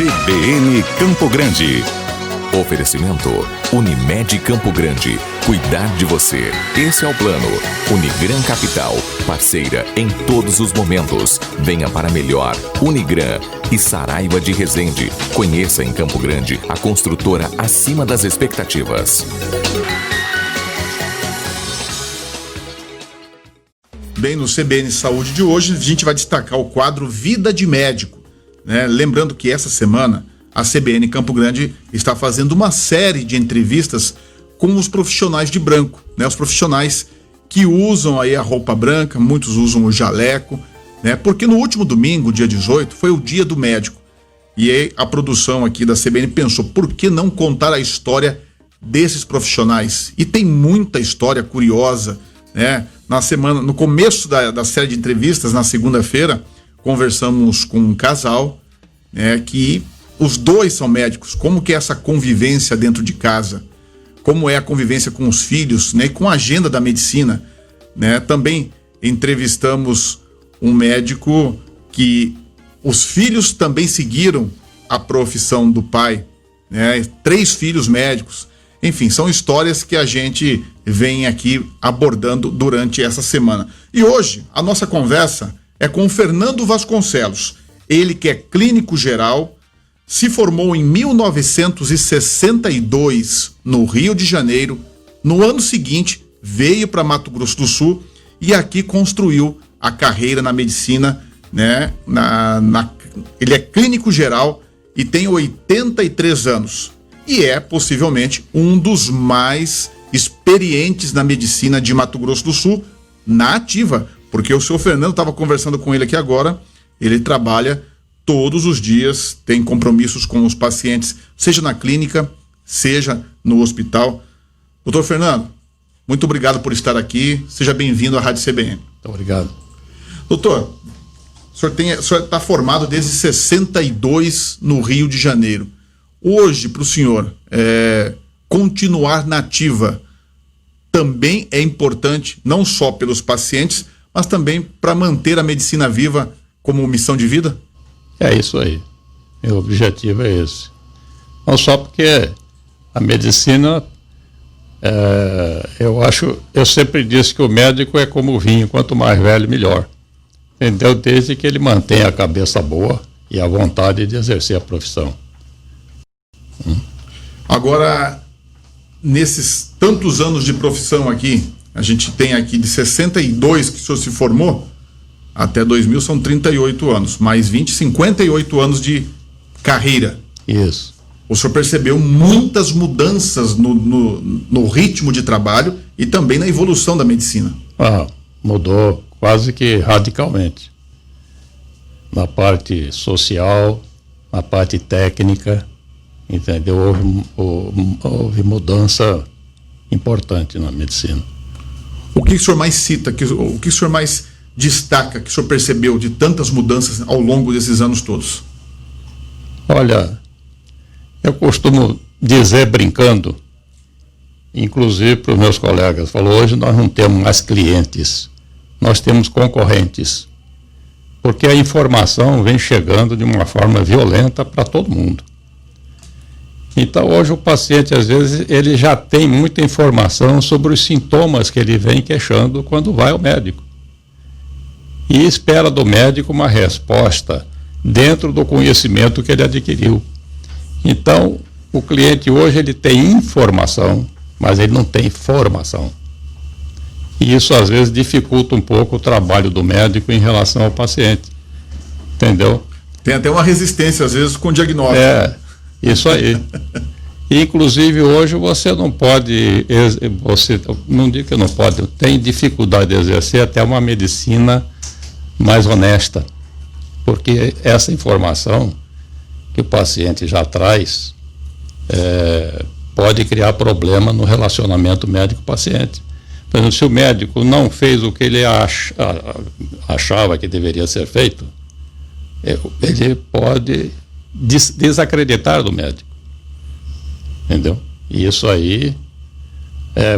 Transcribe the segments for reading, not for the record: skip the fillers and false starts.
CBN Campo Grande. Oferecimento Unimed Campo Grande. Cuidar de você. Esse é o plano. Unigran Capital. Parceira em todos os momentos. Venha para melhor. Unigran e Saraiva de Resende. Conheça em Campo Grande a construtora acima das expectativas. Bem, no CBN Saúde de hoje, a gente vai destacar o quadro Vida de Médico, né? Lembrando que essa semana a CBN Campo Grande está fazendo uma série de entrevistas com os profissionais de branco, né? Os profissionais que usam aí a roupa branca, muitos usam o jaleco, né? Porque no último domingo, dia 18, foi o Dia do Médico. E aí a produção aqui da CBN pensou, por que não contar a história desses profissionais? E tem muita história curiosa, né? No começo da série de entrevistas, na segunda-feira, conversamos com um casal, né, que os dois são médicos. Como que é essa convivência dentro de casa? Como é a convivência com os filhos, né, e com a agenda da medicina, né? Também entrevistamos um médico que os filhos também seguiram a profissão do pai, né? 3 filhos médicos. Enfim, são histórias que a gente vem aqui abordando durante essa semana. E hoje, a nossa conversa é com o Fernando Vasconcelos. Ele que é clínico geral, se formou em 1962 no Rio de Janeiro. No ano seguinte, veio para Mato Grosso do Sul e aqui construiu a carreira na medicina, né? Ele é clínico geral e tem 83 anos. E é, possivelmente, um dos mais experientes na medicina de Mato Grosso do Sul, na ativa. Porque o senhor Fernando, estava conversando com ele aqui agora, ele trabalha todos os dias, tem compromissos com os pacientes, seja na clínica, seja no hospital. Doutor Fernando, muito obrigado por estar aqui, seja bem-vindo à Rádio CBN. Muito obrigado. Doutor, o senhor está formado desde 62 no Rio de Janeiro. Hoje, para o senhor, continuar na ativa também é importante, não só pelos pacientes, mas também para manter a medicina viva como missão de vida? É isso aí. Meu objetivo é esse. Não só porque a medicina, eu sempre disse que o médico é como o vinho, quanto mais velho, melhor. Entendeu? Desde que ele mantenha a cabeça boa e a vontade de exercer a profissão. Agora, nesses tantos anos de profissão aqui, a gente tem aqui de 62 que o senhor se formou, até 2000 são 38 anos, mais 20, 58 anos de carreira. Isso. O senhor percebeu muitas mudanças no ritmo de trabalho e também na evolução da medicina. Mudou quase que radicalmente. Na parte social, na parte técnica, entendeu? Houve mudança importante na medicina. O que o senhor mais cita, o que o senhor mais destaca, que o senhor percebeu de tantas mudanças ao longo desses anos todos? Olha, eu costumo dizer brincando, inclusive para os meus colegas, hoje nós não temos mais clientes, nós temos concorrentes, porque a informação vem chegando de uma forma violenta para todo mundo. Então hoje o paciente, às vezes, ele já tem muita informação sobre os sintomas que ele vem queixando quando vai ao médico. E espera do médico uma resposta dentro do conhecimento que ele adquiriu. Então, o cliente hoje ele tem informação, mas ele não tem formação. E isso às vezes dificulta um pouco o trabalho do médico em relação ao paciente. Entendeu? Tem até uma resistência, às vezes, com o diagnóstico. Isso aí. Inclusive hoje você não pode, não digo que não pode, tem dificuldade de exercer até uma medicina mais honesta, porque essa informação que o paciente já traz pode criar problema no relacionamento médico-paciente. Por exemplo, se o médico não fez o que ele achava que deveria ser feito, ele pode desacreditar do médico, entendeu? E isso aí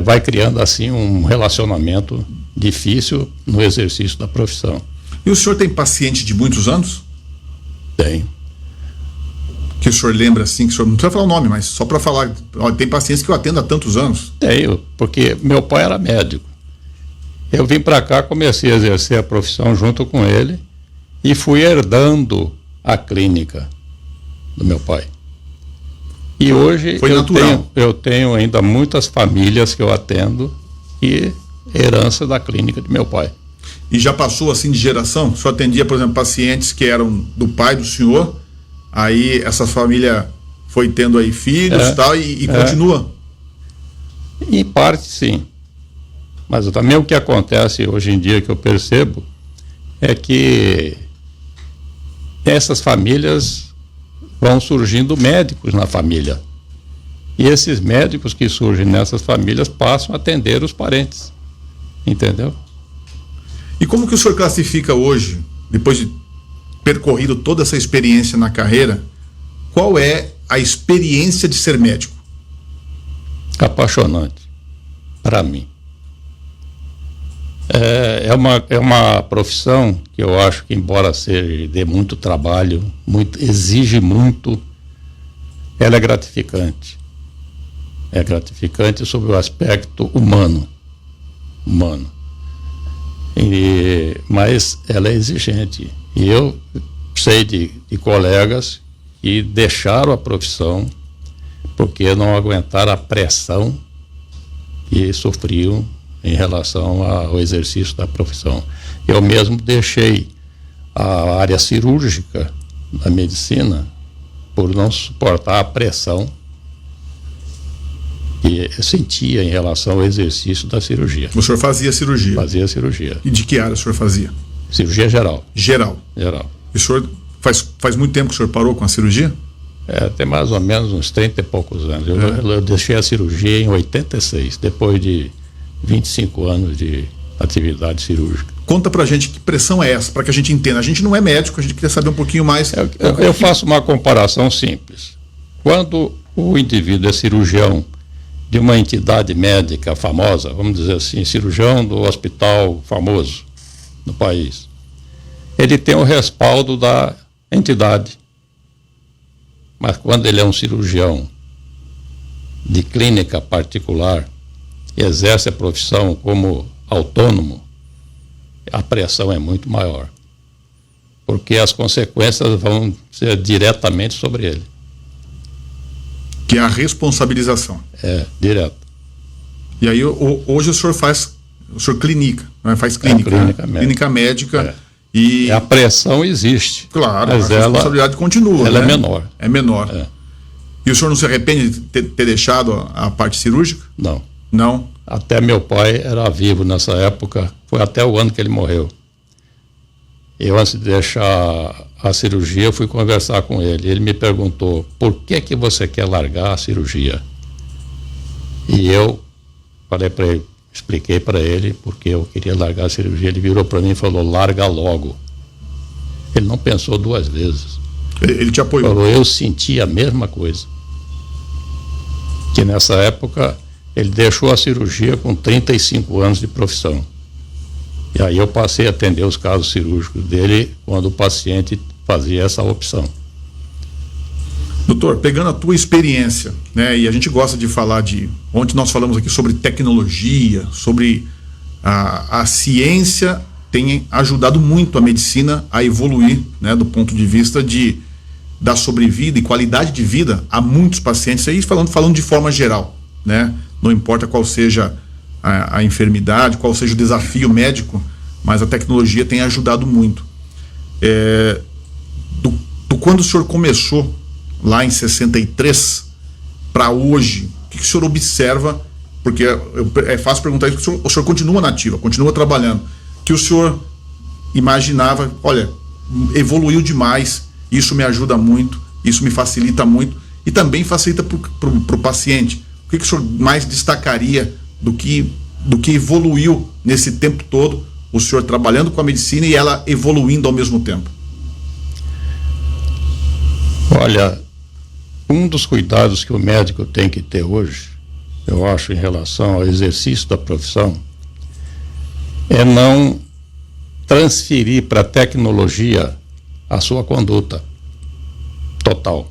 vai criando assim um relacionamento difícil no exercício da profissão. E o senhor tem paciente de muitos anos? Tenho. Que o senhor lembra assim, que o senhor não precisa falar o nome, mas só para falar, tem pacientes que eu atendo há tantos anos. Tenho, porque meu pai era médico. Eu vim para cá, comecei a exercer a profissão junto com ele e fui herdando a clínica do meu pai. E hoje eu tenho ainda muitas famílias que eu atendo e herança da clínica de meu pai. E já passou assim de geração? O senhor atendia, por exemplo, pacientes que eram do pai do senhor, aí essa família foi tendo aí filhos e continua? Em parte, sim. Mas também o que acontece hoje em dia que eu percebo é que essas famílias vão surgindo médicos na família. E esses médicos que surgem nessas famílias passam a atender os parentes. Entendeu? E como que o senhor classifica hoje, depois de percorrido toda essa experiência na carreira, qual é a experiência de ser médico? Apaixonante, para mim. É uma profissão que eu acho que, embora dê muito trabalho, exige muito, ela é gratificante. É gratificante sob o aspecto humano. Mas ela é exigente. E eu sei de colegas que deixaram a profissão porque não aguentaram a pressão que sofriam em relação ao exercício da profissão. Eu mesmo deixei a área cirúrgica da medicina por não suportar a pressão que eu sentia em relação ao exercício da cirurgia. O senhor fazia cirurgia? Fazia cirurgia. E de que área o senhor fazia? Cirurgia geral. Geral. E o senhor faz muito tempo que o senhor parou com a cirurgia? Tem mais ou menos uns 30 e poucos anos. Eu deixei a cirurgia em 86, depois de 25 anos de atividade cirúrgica. Conta pra gente que pressão é essa, para que a gente entenda. A gente não é médico, a gente queria saber um pouquinho mais. Eu faço uma comparação simples. Quando o indivíduo é cirurgião de uma entidade médica famosa, vamos dizer assim, cirurgião do hospital famoso no país, ele tem o respaldo da entidade. Mas quando ele é um cirurgião de clínica particular, exerce a profissão como autônomo, a pressão é muito maior, porque as consequências vão ser diretamente sobre ele. Que é a responsabilização. Direto. E aí hoje o senhor clinica, né? Faz clínica, clínica médica. E a pressão existe. Claro, mas a responsabilidade continua. Ela é menor. É menor. E o senhor não se arrepende de ter deixado a parte cirúrgica? Não. Até meu pai era vivo nessa época, foi até o ano que ele morreu. Eu, antes de deixar a cirurgia, eu fui conversar com ele. Ele me perguntou, por que você quer largar a cirurgia? E eu falei para ele, expliquei para ele porque eu queria largar a cirurgia. Ele virou para mim e falou, larga logo. Ele não pensou duas vezes. Ele te apoiou? Falou, eu senti a mesma coisa. Que nessa época ele deixou a cirurgia com 35 anos de profissão. E aí eu passei a atender os casos cirúrgicos dele quando o paciente fazia essa opção. Doutor, pegando a tua experiência, né, e a gente gosta de falar ontem nós falamos aqui sobre tecnologia, sobre a ciência tem ajudado muito a medicina a evoluir, né, do ponto de vista da sobrevida e qualidade de vida a muitos pacientes, aí falando de forma geral, né, não importa qual seja a enfermidade, qual seja o desafio médico, mas a tecnologia tem ajudado muito. Do quando o senhor começou lá em 63 para hoje, o que o senhor observa? Porque é fácil perguntar isso, porque o senhor continua na ativa, continua trabalhando, que o senhor imaginava, olha, evoluiu demais, isso me ajuda muito, isso me facilita muito e também facilita para o paciente. O que o senhor mais destacaria do que evoluiu nesse tempo todo, o senhor trabalhando com a medicina e ela evoluindo ao mesmo tempo? Olha, um dos cuidados que o médico tem que ter hoje, eu acho, em relação ao exercício da profissão, é não transferir para a tecnologia a sua conduta total.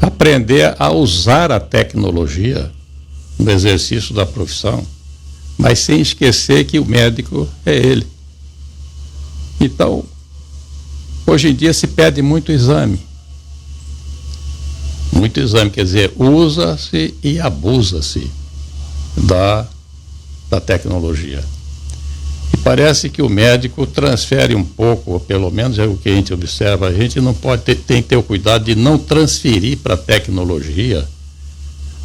aprender a usar a tecnologia no exercício da profissão, mas sem esquecer que o médico é ele. Então, hoje em dia se pede muito exame. Muito exame, quer dizer, usa-se e abusa-se da tecnologia. E parece que o médico transfere um pouco, ou pelo menos é o que a gente observa, a gente não pode tem que ter o cuidado de não transferir para a tecnologia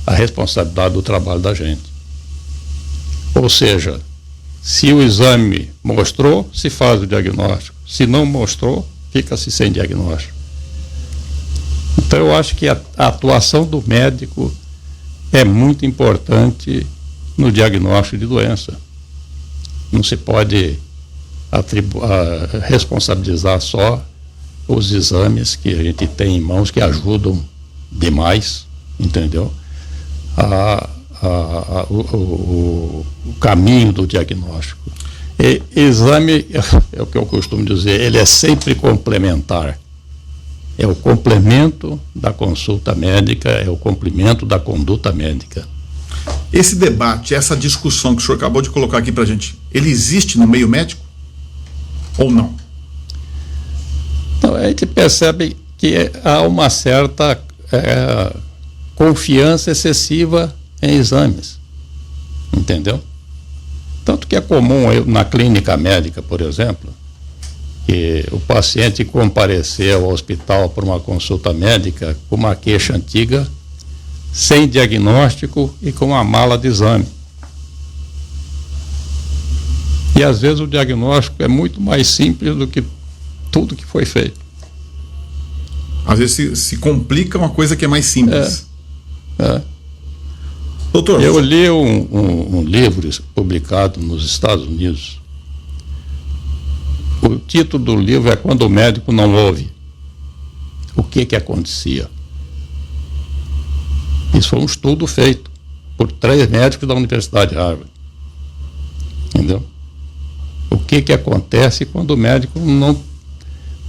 a responsabilidade do trabalho da gente. Ou seja, se o exame mostrou, se faz o diagnóstico. Se não mostrou, fica-se sem diagnóstico. Então eu acho que a atuação do médico é muito importante no diagnóstico de doença. Não se pode responsabilizar só os exames que a gente tem em mãos, que ajudam demais, entendeu? O caminho do diagnóstico. E exame, é o que eu costumo dizer, ele é sempre complementar. É o complemento da consulta médica, é o complemento da conduta médica. Esse debate, essa discussão que o senhor acabou de colocar aqui pra gente, ele existe no meio médico? Ou não? Então, a gente percebe que há uma certa confiança excessiva em exames, entendeu? Tanto que é comum na clínica médica, por exemplo, que o paciente comparecer ao hospital por uma consulta médica com uma queixa antiga, sem diagnóstico e com uma mala de exame. E às vezes o diagnóstico é muito mais simples do que tudo que foi feito. Às vezes se complica uma coisa que é mais simples. Doutor, eu li um livro publicado nos Estados Unidos. O título do livro é Quando o Médico Não Ouve. O que acontecia? Isso foi um estudo feito por 3 médicos da Universidade de Harvard. Entendeu? O que acontece quando o médico não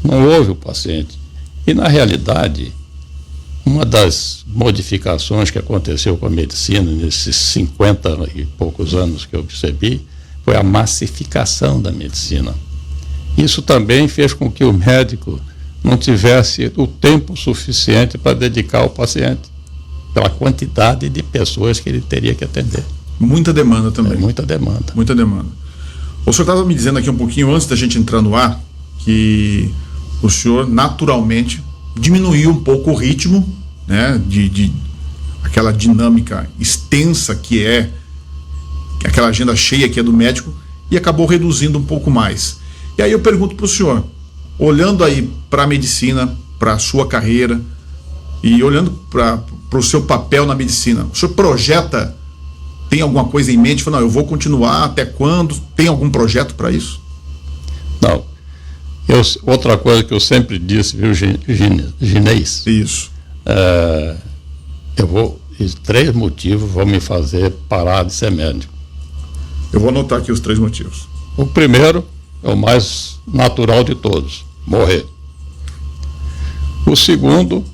ouve o paciente? E, na realidade, uma das modificações que aconteceu com a medicina nesses 50 e poucos anos que eu percebi foi a massificação da medicina. Isso também fez com que o médico não tivesse o tempo suficiente para dedicar ao paciente, pela quantidade de pessoas que ele teria que atender. Muita demanda também. Muita demanda. Muita demanda. O senhor estava me dizendo aqui um pouquinho antes da gente entrar no ar que o senhor naturalmente diminuiu um pouco o ritmo, né, de aquela dinâmica extensa que é aquela agenda cheia que é do médico, e acabou reduzindo um pouco mais. E aí eu pergunto para o senhor, olhando aí para a medicina, para a sua carreira e olhando para o seu papel na medicina, o senhor projeta, tem alguma coisa em mente? Fala, não, eu vou continuar até quando? Tem algum projeto para isso? Não. Outra coisa que eu sempre disse, viu, Ginês? Isso. 3 motivos vão me fazer parar de ser médico. Eu vou anotar aqui os 3 motivos. O primeiro é o mais natural de todos, morrer. O segundo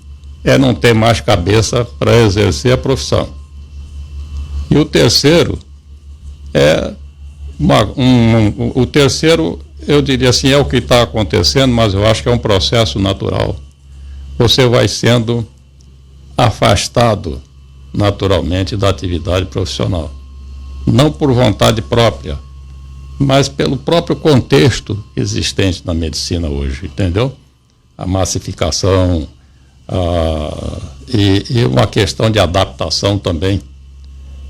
é não ter mais cabeça para exercer a profissão. E o terceiro é o terceiro, eu diria assim, é o que está acontecendo, mas eu acho que é um processo natural. Você vai sendo afastado naturalmente da atividade profissional. Não por vontade própria, mas pelo próprio contexto existente na medicina hoje, entendeu? A massificação e uma questão de adaptação também.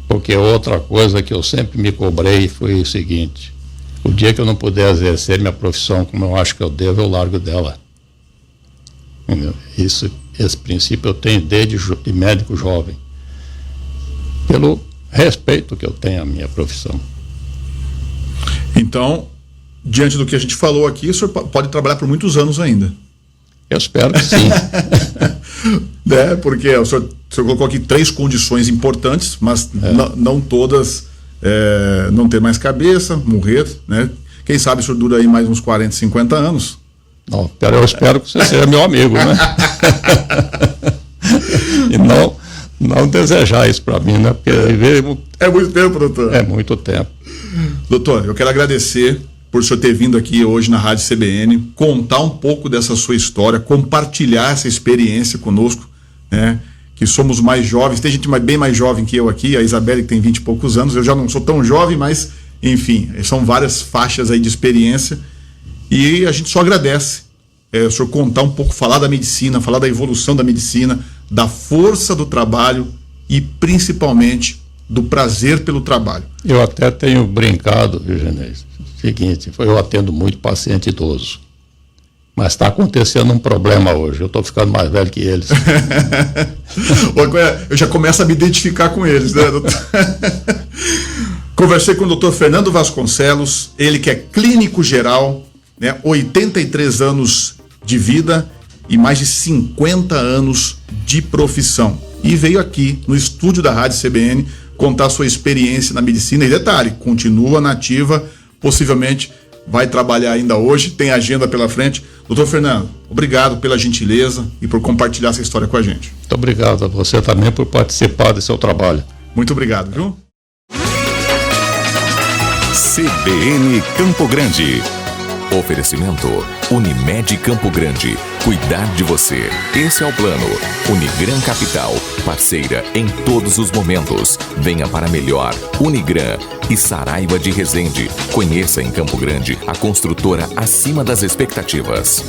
Porque outra coisa que eu sempre me cobrei foi o seguinte: o dia que eu não puder exercer minha profissão como eu acho que eu devo, eu largo dela. Entendeu? Esse princípio eu tenho desde médico jovem, pelo respeito que eu tenho à minha profissão. Então, diante do que a gente falou aqui, o senhor pode trabalhar por muitos anos ainda. Eu espero que sim. Porque o senhor colocou aqui 3 condições importantes, mas não todas, não ter mais cabeça, morrer, né? Quem sabe o senhor dura aí mais uns 40, 50 anos. Não, eu espero que você seja meu amigo, né? não desejar isso para mim, né? Porque É muito tempo, doutor. é muito tempo. Doutor, eu quero agradecer por o senhor ter vindo aqui hoje na Rádio CBN, contar um pouco dessa sua história, compartilhar essa experiência conosco, né? Que somos mais jovens, tem gente bem mais jovem que eu aqui, a Isabelle que tem 20 e poucos anos, eu já não sou tão jovem, mas enfim, são várias faixas aí de experiência e a gente só agradece o senhor contar um pouco, falar da medicina, falar da evolução da medicina, da força do trabalho e principalmente do prazer pelo trabalho. Eu até tenho brincado, Virginês, seguinte, eu atendo muito paciente idoso, mas está acontecendo um problema hoje, eu estou ficando mais velho que eles. Eu já começo a me identificar com eles, né, doutor? Conversei com o doutor Fernando Vasconcelos, ele que é clínico geral, né, 83 anos de vida e mais de 50 anos de profissão. E veio aqui no estúdio da Rádio CBN contar sua experiência na medicina. E detalhe, continua na ativa, possivelmente vai trabalhar ainda hoje, tem agenda pela frente. Doutor Fernando, obrigado pela gentileza e por compartilhar essa história com a gente. Muito obrigado a você também por participar do seu trabalho. Muito obrigado, viu? CBN Campo Grande. Oferecimento Unimed Campo Grande. Cuidar de você. Esse é o plano. Unigran Capital. Parceira em todos os momentos. Venha para melhor. Unigran e Saraiva de Resende. Conheça em Campo Grande a construtora acima das expectativas.